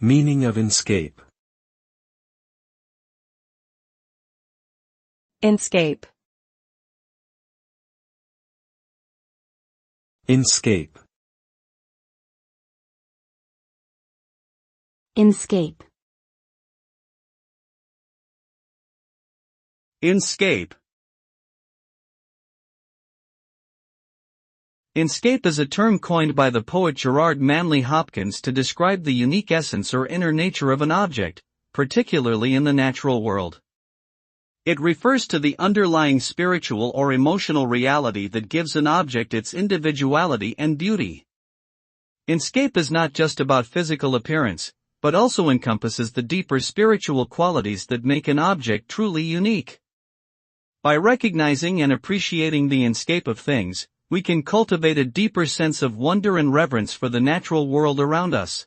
Meaning of inscape. Inscape. Inscape. Inscape. Inscape. Inscape is a term coined by the poet Gerard Manley Hopkins to describe the unique essence or inner nature of an object, particularly in the natural world. It refers to the underlying spiritual or emotional reality that gives an object its individuality and beauty. Inscape is not just about physical appearance, but also encompasses the deeper spiritual qualities that make an object truly unique. By recognizing and appreciating the inscape of things, we can cultivate a deeper sense of wonder and reverence for the natural world around us.